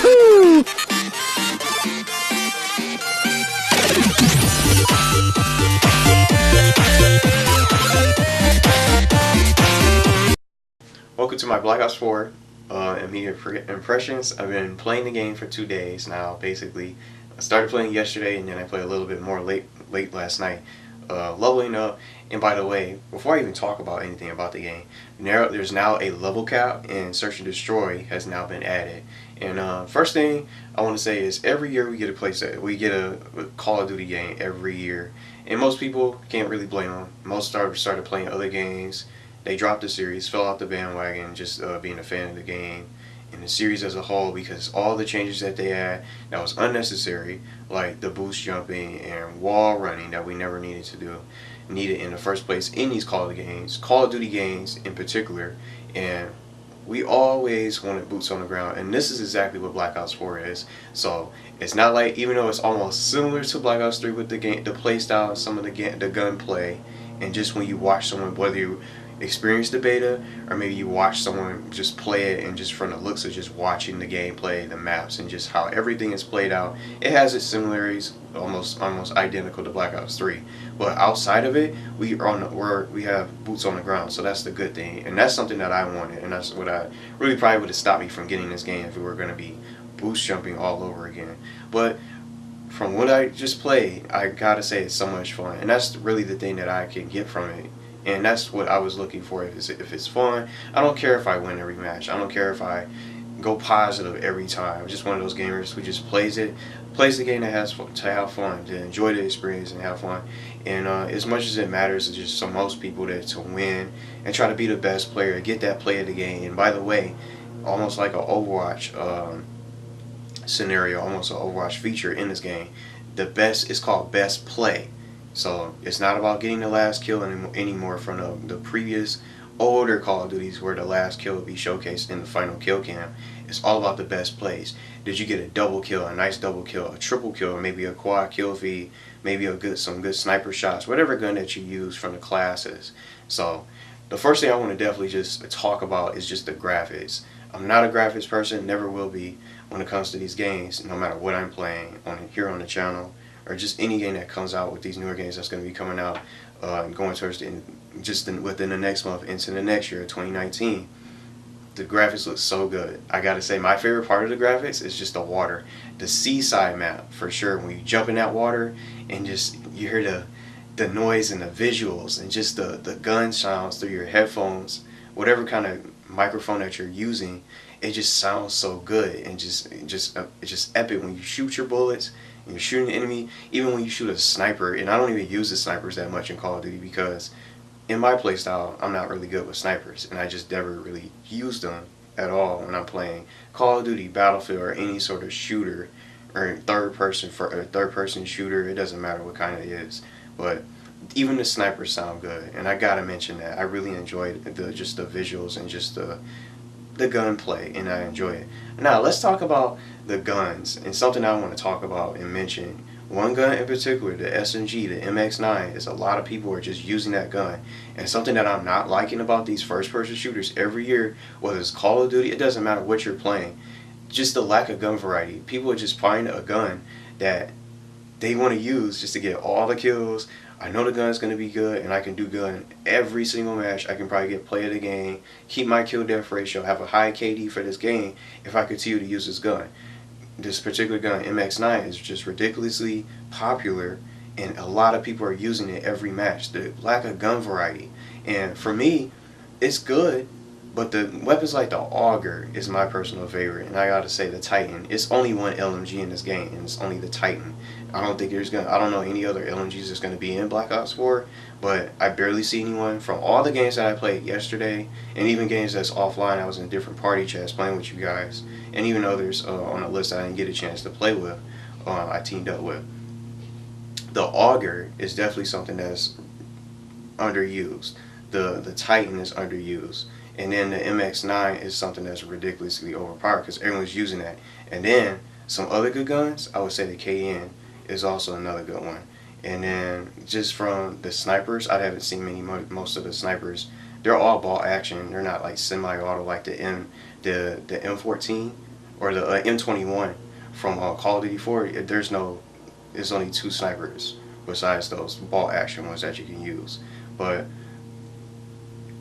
Woohoo! Welcome to my Black Ops 4 immediate impressions. I've been playing the game for 2 days now, basically. I started playing yesterday and then I played a little bit more late last night, leveling up. And by the way, before I even talk about anything about the game, there's now a level cap and Search and Destroy has now been added. And first thing I want to say is every year we get a Call of Duty game every year. And most people can't really blame them. Most started playing other games. They dropped the series, fell off the bandwagon, just being a fan of the game and the series as a whole, because all the changes that they had that was unnecessary, like the boost jumping and wall running that we never needed in the first place in these Call of Duty games in particular. And we always wanted boots on the ground, and this is exactly what Black Ops 4 is. So it's not like, even though it's almost similar to Black Ops 3 with the play style, some of the gunplay, and just when you watch someone, whether you experience the beta or maybe you watch someone just play it, and just from the looks of just watching the gameplay, the maps, and just how everything is played out, it has its similarities, almost identical to Black Ops 3. But outside of it, we have boots on the ground, so that's the good thing, and that's something that I wanted, and that's what I really probably would have stopped me from getting this game if we were going to be boost jumping all over again. But from what I just played, I gotta say it's so much fun, and that's really the thing that I can get from it. And that's what I was looking for. If it's fun, I don't care if I win every match. I don't care if I go positive every time. I'm just one of those gamers who just plays the game that has fun, to have fun, to enjoy the experience and have fun. And as much as it matters to just most people to win and try to be the best player, get that play of the game. And by the way, almost like an Overwatch scenario, almost an Overwatch feature in this game, the best is called best play. So it's not about getting the last kill anymore from the previous older Call of Duties where the last kill would be showcased in the final kill cam. It's all about the best plays. Did you get a double kill, a nice double kill, a triple kill, or maybe a quad kill feed, maybe some good sniper shots, whatever gun that you use from the classes. So the first thing I want to definitely just talk about is just the graphics. I'm not a graphics person, never will be when it comes to these games, no matter what I'm playing here on the channel, or just any game that comes out with these newer games that's going to be coming out going towards within the next month into the next year, 2019. The graphics look so good. I gotta say, my favorite part of the graphics is just the water, the seaside map for sure. When you jump in that water and just you hear the noise and the visuals and just the gun sounds through your headphones, whatever kind of microphone that you're using, it just sounds so good, and it's just epic when you shoot your bullets. You're shooting the enemy, even when you shoot a sniper. And I don't even use the snipers that much in Call of Duty because in my playstyle I'm not really good with snipers, and I just never really use them at all when I'm playing Call of Duty, Battlefield, or any sort of shooter, or third person shooter. It doesn't matter what kind it is, but even the snipers sound good. And I gotta mention that I really enjoyed just the visuals and just the gunplay, and I enjoy it. Now let's talk about the guns, and something I want to talk about and mention. One gun in particular, the SMG, the MX9, is a lot of people are just using that gun, and something that I'm not liking about these first-person shooters every year, whether it's Call of Duty, it doesn't matter what you're playing, just the lack of gun variety. People are just finding a gun that they want to use just to get all the kills. I know the gun's going to be good, and I can do good every single match. I can probably get play of the game, keep my kill death ratio, have a high KD for this game if I continue to use this gun. This particular gun, MX9, is just ridiculously popular, and a lot of people are using it every match. The lack of gun variety. And for me, it's good, but the weapons like the Auger is my personal favorite, and I gotta say the Titan. It's only one LMG in this game, and it's only the Titan. I don't know any other LMGs that's gonna be in Black Ops 4, but I barely see anyone from all the games that I played yesterday, and even games that's offline. I was in different party chats playing with you guys, and even others on the list I didn't get a chance to play with. I teamed up with. The Auger is definitely something that's underused. The Titan is underused. And then the MX9 is something that's ridiculously overpowered because everyone's using that. And then some other good guns, I would say the KN is also another good one. And then just from the snipers, I haven't seen most of the snipers. They're all ball action. They're not like semi-auto like the M14 or the M21 from Call of Duty 4. There's only 2 snipers besides those ball action ones that you can use. But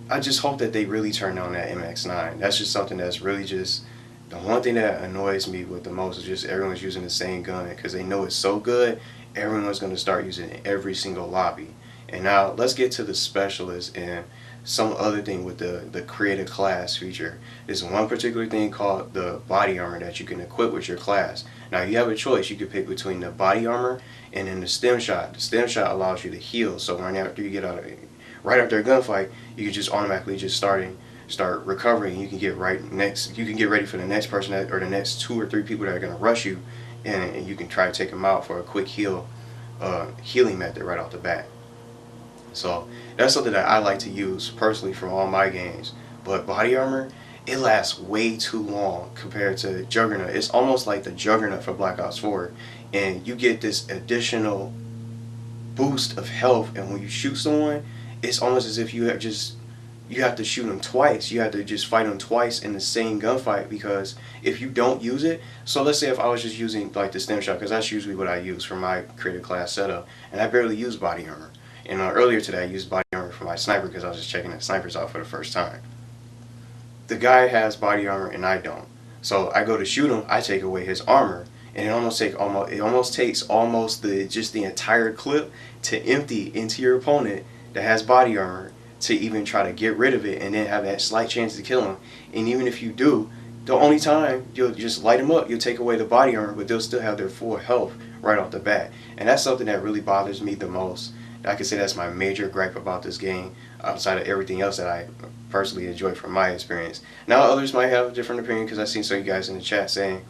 I just hope that they really turn on that MX9. That's just something that's really just the one thing that annoys me with the most is just everyone's using the same gun because they know it's so good. Everyone's going to start using it in every single lobby. And now let's get to the specialists and some other thing with the create a class feature. There's one particular thing called the body armor that you can equip with your class. Now you have a choice. You can pick between the body armor and then the stem shot. The stem shot allows you to heal. So right after you get out of right after a gunfight, you can just automatically just start recovering. You can get you can get ready for the next person or the next 2 or 3 people that are going to rush you, and you can try to take them out for a quick healing method right off the bat. So that's something that I like to use personally from all my games. But body armor, it lasts way too long compared to Juggernaut. It's almost like the Juggernaut for Black Ops 4, and you get this additional boost of health, and when you shoot someone, it's almost as if you have to shoot them twice. You have to just fight them twice in the same gunfight, because if you don't use it, so let's say if I was just using like the stem shot, because that's usually what I use for my creative class setup, and I barely use body armor. And earlier today I used body armor for my sniper because I was just checking the snipers out for the first time. The guy has body armor and I don't. So I go to shoot him, I take away his armor, and it almost takes the entire clip to empty into your opponent that has body armor to even try to get rid of it and then have that slight chance to kill him. And even if you do, the only time you'll just light them up, you'll take away the body armor, but they'll still have their full health right off the bat. And that's something that really bothers me the most. I can say that's my major gripe about this game, outside of everything else that I personally enjoy from my experience. Now others might have a different opinion, because I've seen some of you guys in the chat saying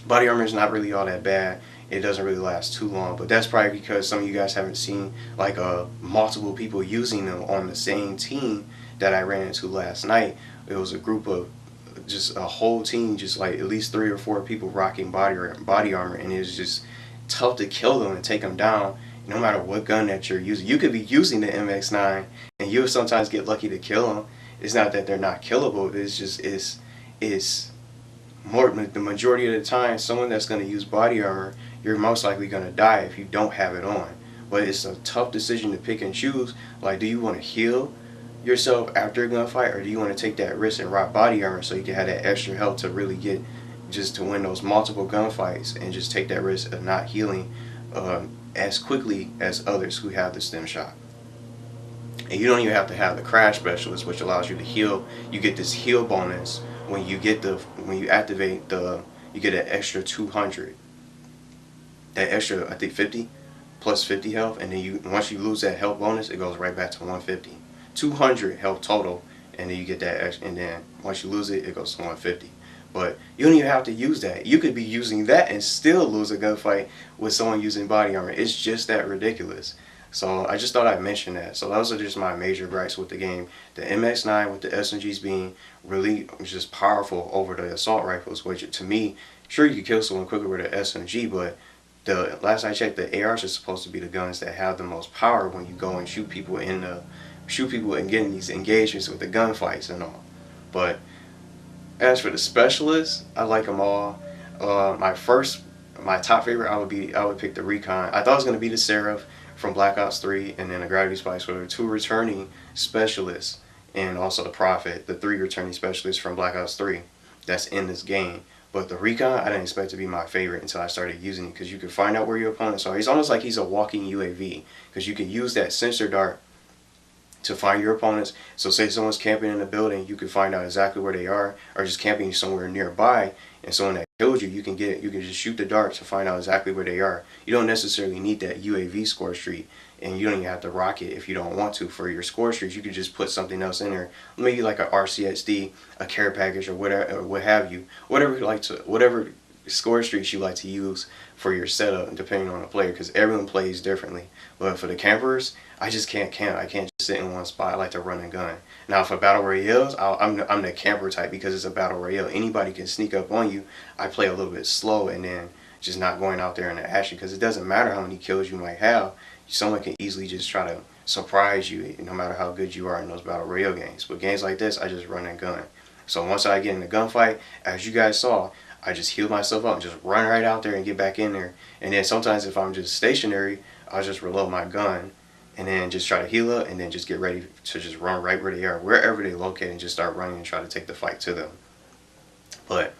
body armor is not really all that bad. It doesn't really last too long, but that's probably because some of you guys haven't seen like multiple people using them on the same team that I ran into last night. It was a group of just a whole team, just like at least 3 or 4 people rocking body armor, and it was just tough to kill them and take them down. No matter what gun that you're using, you could be using the MX9 and you'll sometimes get lucky to kill them. It's not that they're not killable. It's just it's more the majority of the time, someone that's going to use body armor, you're most likely going to die if you don't have it on. But it's a tough decision to pick and choose. Like, do you want to heal yourself after a gunfight, or do you want to take that risk and rock body armor so you can have that extra health to really get to win those multiple gunfights, and just take that risk of not healing as quickly as others who have the stem shot. And you don't even have to have the crash specialist, which allows you to heal. You get this heal bonus when you activate you get an extra 200. That extra, I think 50 plus 50 health, and then once you lose that health bonus, it goes right back to 150. 200 health total, and then you get that extra, and then once you lose it, it goes to 150. But you don't even have to use that. You could be using that and still lose a gunfight with someone using body armor. It's just that ridiculous. So I just thought I'd mention that. So those are just my major gripes with the game. The MX9 with the SMGs being really just powerful over the assault rifles, which to me, sure, you could kill someone quicker with an SMG, but the last I checked, the ARs are supposed to be the guns that have the most power when you go and shoot people and get in these engagements with the gunfights and all. But as for the specialists, I like them all. My top favorite, I would pick the Recon. I thought it was going to be the Seraph from Black Ops 3, and then the Gravity Spikes, were the 2 returning specialists, and also the Prophet, the 3 returning specialists from Black Ops 3 that's in this game. But the Recon, I didn't expect to be my favorite until I started using it, because you can find out where your opponents are. He's almost like he's a walking UAV, because you can use that sensor dart to find your opponents. So say someone's camping in a building, you can find out exactly where they are, or just camping somewhere nearby, and someone that killed you, you can just shoot the dart to find out exactly where they are. You don't necessarily need that UAV score streak, and you don't even have to rock it if you don't want to for your score streaks. You could just put something else in there, maybe like a RCXD, a care package, or whatever, or what have you, whatever score streaks you like to use for your setup, depending on the player, because everyone plays differently. But for the campers, I just can't camp. I can't just sit in one spot. I like to run and gun. Now for battle royales, I'm the camper type, because it's a battle royale. Anybody can sneak up on you. I play a little bit slow, and then just not going out there in the action, because it doesn't matter how many kills you might have. Someone can easily just try to surprise you, no matter how good you are in those battle royale games. But games like this, I just run and gun. So once I get in the gunfight, as you guys saw, I just heal myself up and just run right out there and get back in there. And then sometimes if I'm just stationary, I'll just reload my gun and then just try to heal up and then just get ready to just run right where they are, wherever they locate, and just start running and try to take the fight to them. But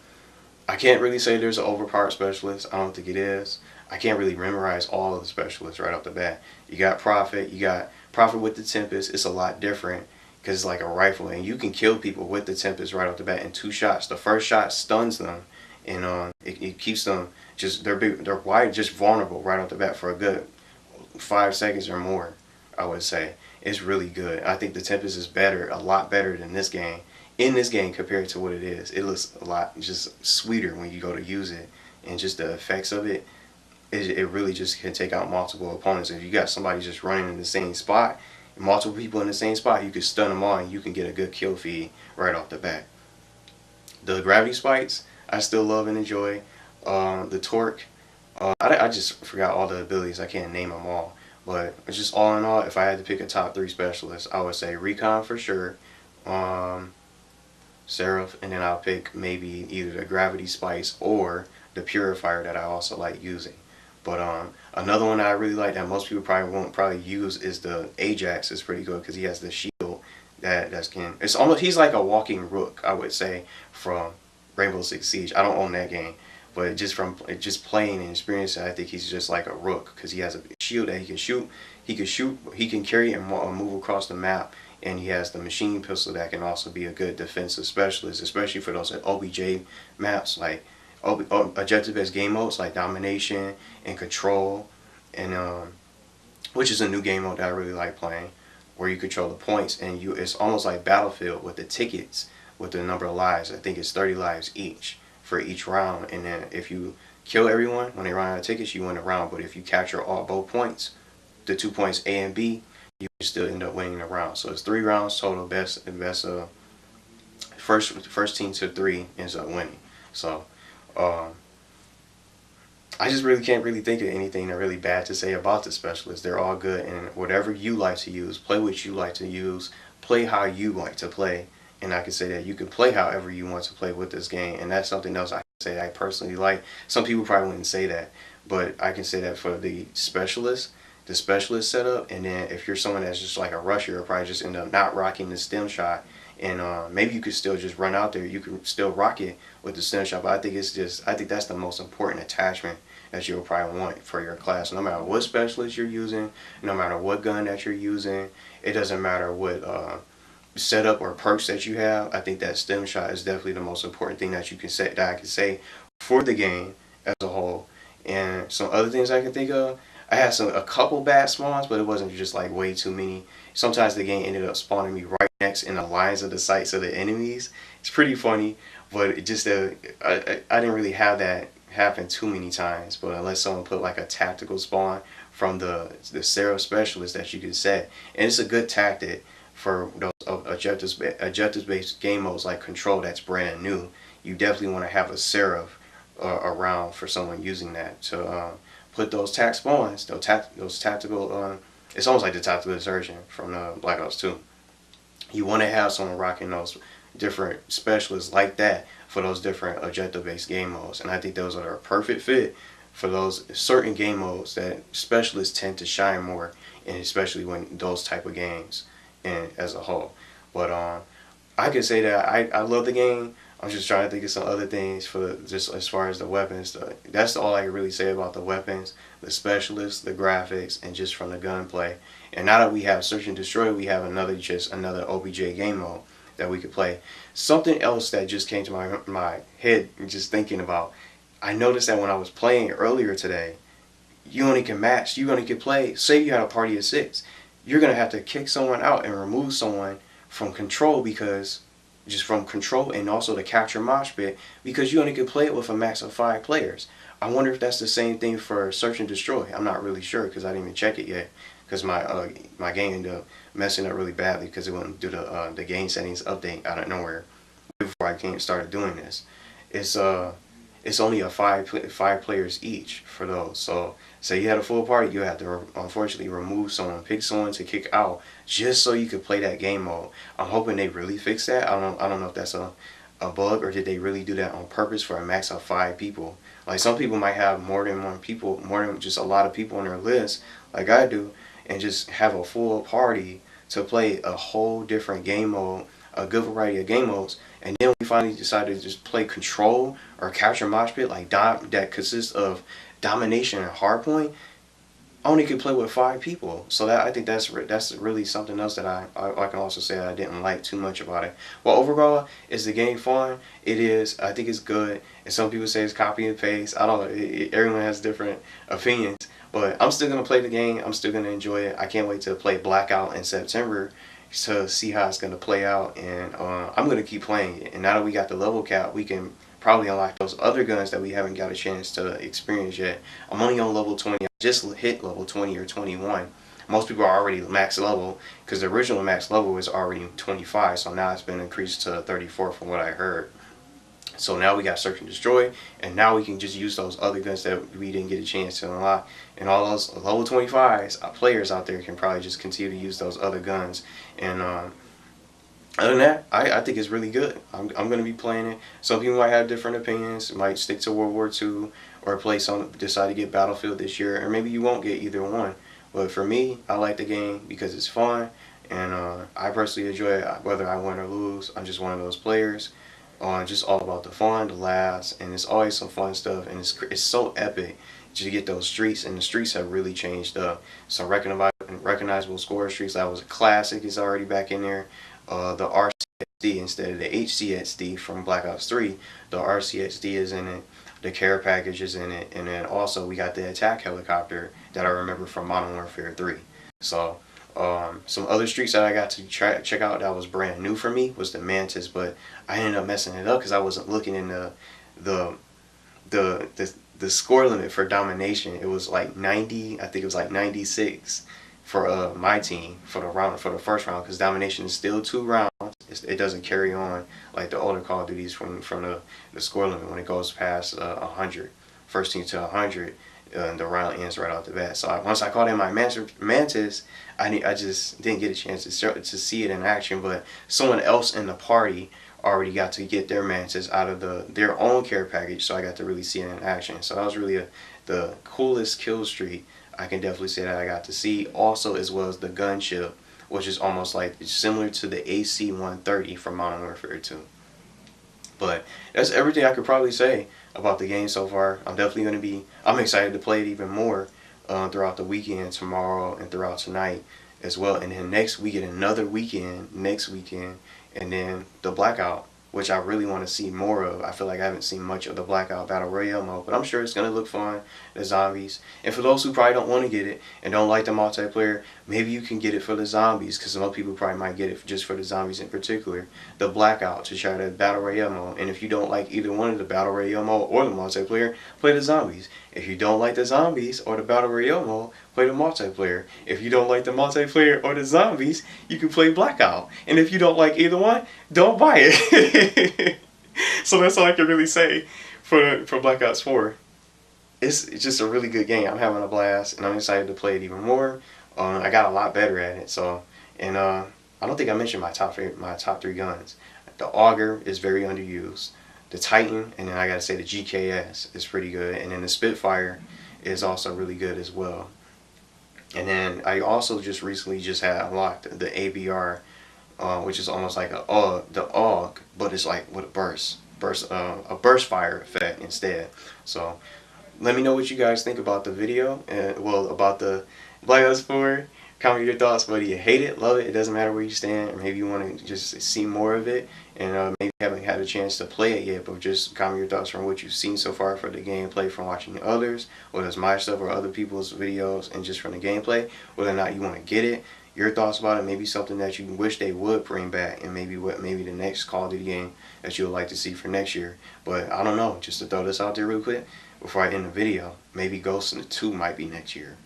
I can't really say there's an overpowered specialist. I don't think it is. I can't really memorize all of the specialists right off the bat. You got Prophet with the Tempest. It's a lot different because it's like a rifle, and you can kill people with the Tempest right off the bat in 2 shots. The first shot stuns them, and it keeps them they're wide, just vulnerable right off the bat for a good 5 seconds or more. I would say it's really good. I think the Tempest is a lot better than this game. In this game compared to what it is, it looks a lot just sweeter when you go to use it, and just the effects of it really just can take out multiple opponents. If you got somebody just running in the same spot, multiple people in the same spot, you can stun them all and you can get a good kill feed right off the bat. The gravity spikes, I still love and enjoy. The torque, I just forgot all the abilities. I can't name them all. But just all in all, if I had to pick a top 3 specialist, I would say Recon for sure, Seraph, and then I'll pick maybe either the gravity spikes or the purifier that I also like using. But another one that I really like that most people probably won't use is the Ajax. Is pretty good because he has the shield it's almost, he's like a walking rook, I would say, from Rainbow Six Siege. I don't own that game, but just playing and experiencing, I think he's just like a rook because he has a shield that he can shoot. He can carry and move across the map, and he has the machine pistol that can also be a good defensive specialist, especially for those OBJ maps like objective-based game modes like domination and control, and which is a new game mode that I really like playing, where you control the points and it's almost like Battlefield with the tickets with the number of lives. I think it's 30 lives each for each round, and then if you kill everyone when they run out of tickets, you win the round. But if you capture both points, the 2 points A and B, you still end up winning the round. So it's 3 rounds total. First team to 3 ends up winning. So I just really can't think of anything that really bad to say about the specialists. They're all good, and whatever you like to use, play what you like to use, play how you like to play. And I can say that you can play however you want to play with this game, and that's something else I can say I personally like. Some people probably wouldn't say that, but I can say that for the specialist setup. And then if you're someone that's just like a rusher, you'll probably just end up not rocking the stem shot, and maybe you could still just run out there. You can still rock it with the stem shot, but I think that's the most important attachment that you'll probably want for your class. No matter what specialist you're using, no matter what gun that you're using, it doesn't matter what setup or perks that you have. I think that stem shot is definitely the most important thing that I can say for the game as a whole. And some other things I can think of, I had a couple bad spawns, but it wasn't just like way too many. Sometimes the game ended up spawning me right next in the lines of the sights of the enemies. It's pretty funny, but it just I didn't really have that happen too many times. But unless someone put like a tactical spawn from the Seraph specialist that you can set, and it's a good tactic for those objectives-based game modes like Control that's brand new. You definitely want to have a Seraph around for someone using that to put those tac spawns, those tactical. It's almost like the tactical insertion from Black Ops 2. You want to have someone rocking those different specialists like that for those different objective-based game modes, and I think those are a perfect fit for those certain game modes that specialists tend to shine more, and especially when those type of games. And as a whole, but I can say that I love the game. I'm just trying to think of some other things for just as far as the weapons. That's all I can really say about the weapons, the specialists, the graphics, and just from the gunplay. And now that we have Search and Destroy, we have another OBJ game mode that we could play. Something else that just came to my head just thinking about. I noticed that when I was playing earlier today, you only can play. Say you had a party of 6. You're going to have to kick someone out and remove someone from control, and also to capture mosh pit, because you only can play it with a max of 5 players. I wonder if that's the same thing for Search and Destroy. I'm not really sure because I didn't even check it yet, because my game ended up messing up really badly because it wouldn't do the game settings update out of nowhere before I started doing this. It's only a 5 players each for those. So say you had a full party, you have to unfortunately remove someone, pick someone to kick out just so you could play that game mode. I'm hoping they really fix that. I don't know if that's a bug, or did they really do that on purpose for a max of 5 people? Like some people might have more than one people, more than just a lot of people on their list, like I do, and just have a full party to play a whole different game mode, a good variety of game modes, and then we finally decided to just play Control or Capture Mosh Pit, like that consists of domination and hardpoint. Only could play with 5 people, so that I think that's really something else that I can also say I didn't like too much about it. Well, overall, is the game fun? It is. I think it's good. And some people say it's copy and paste. I don't know. Everyone has different opinions, but I'm still gonna play the game. I'm still gonna enjoy it. I can't wait to play Blackout in September to see how it's gonna play out, and I'm gonna keep playing it. And now that we got the level cap, we can probably unlock those other guns that we haven't got a chance to experience yet. I'm only on level 20. I just hit level 20 or 21. Most people are already max level because the original max level was already 25, so now it's been increased to 34 from what I heard. So now we got Search and Destroy, and now we can just use those other guns that we didn't get a chance to unlock. And all those level 25s players out there can probably just continue to use those other guns. And other than that, I think it's really good. I'm going to be playing it. Some people might have different opinions, might stick to World War II, or decide to get Battlefield this year, or maybe you won't get either one. But for me, I like the game because it's fun, and I personally enjoy it whether I win or lose. I'm just one of those players. Just all about the fun, the laughs, and it's always some fun stuff, and it's so epic to get those streaks, and the streaks have really changed up. Some recognizable score streaks that was a classic is already back in there. The RCXD instead of the HCXD from Black Ops 3, the RCXD is in it. The care package is in it, and then also we got the attack helicopter that I remember from Modern Warfare 3. So some other streaks that I got to check out that was brand new for me was the Mantis, but I ended up messing it up because I wasn't looking in the score limit for domination. It was like 90, I think it was like 96 for my team for the first round, because domination is still 2 rounds. It doesn't carry on like the older Call of Duties from the score limit when it goes past 100. First team to 100, the round ends right off the bat. So once I caught in my Mantis, I just didn't get a chance to see it in action. But someone else in the party already got to get their Mantis out of their own care package, so I got to really see it in action. So that was really the coolest kill streak I can definitely say that I got to see. Also, as well as the gunship, which is almost like similar to the AC-130 from Modern Warfare 2. But that's everything I could probably say about the game so far. I'm excited to play it even more throughout the weekend, tomorrow, and throughout tonight as well. And then next we get another weekend, and then the Blackout, which I really want to see more of. I feel like I haven't seen much of the Blackout Battle Royale mode, but I'm sure it's going to look fun, the zombies. And for those who probably don't want to get it and don't like the multiplayer, maybe you can get it for the zombies, because some people probably might get it just for the zombies in particular. The Blackout to try the Battle Royale mode. And if you don't like either one of the Battle Royale mode or the multiplayer, play the zombies. If you don't like the zombies or the Battle Royale mode, play the multiplayer. If you don't like the multiplayer or the zombies, you can play Blackout. And if you don't like either one, don't buy it. So that's all I can really say for Black Ops 4. It's just a really good game. I'm having a blast, and I'm excited to play it even more. I got a lot better at it. So, and I don't think I mentioned my top 3 guns. The Auger is very underused. The Titan, and then I gotta say the GKS is pretty good, and then the Spitfire is also really good as well. And then I also just recently had unlocked the ABR, which is almost like the AUG, but it's like with a burst fire effect instead. So let me know what you guys think about the video, and well, about the Black Ops 4. Comment your thoughts, whether you hate it, love it, it doesn't matter where you stand, or maybe you want to just see more of it, and maybe you haven't had a chance to play it yet, but just comment your thoughts from what you've seen so far for the gameplay from watching others, whether it's my stuff or other people's videos, and just from the gameplay, whether or not you want to get it, your thoughts about it, maybe something that you wish they would bring back, and maybe the next Call of Duty game that you would like to see for next year. But I don't know, just to throw this out there real quick before I end the video, maybe Ghost in the 2 might be next year.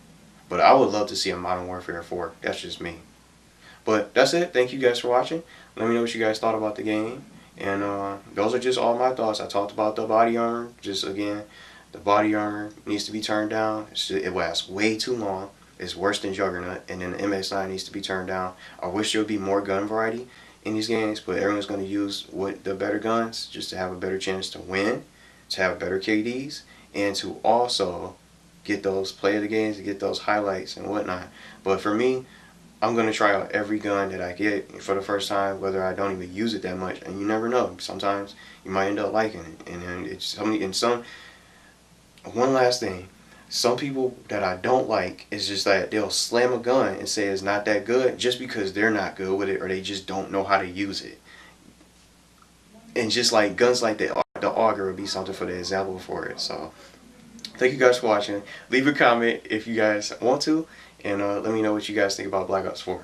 But I would love to see a Modern Warfare 4. That's just me. But that's it. Thank you guys for watching. Let me know what you guys thought about the game. And those are just all my thoughts. I talked about the body armor. Just again, the body armor needs to be turned down. It lasts way too long. It's worse than Juggernaut. And then the MX-9 needs to be turned down. I wish there would be more gun variety. in these games, but everyone's going to use the better guns just to have a better chance to win, to have better KDs, and to also get those play of the games, to get those highlights and whatnot. But for me, I'm going to try out every gun that I get for the first time, whether I don't even use it that much. And you never know. Sometimes you might end up liking it. And then one last thing. Some people that I don't like is just that they'll slam a gun and say it's not that good just because they're not good with it or they just don't know how to use it. And just like guns like the auger would be something for the example for it. So thank you guys for watching. Leave a comment if you guys want to, and let me know what you guys think about Black Ops 4.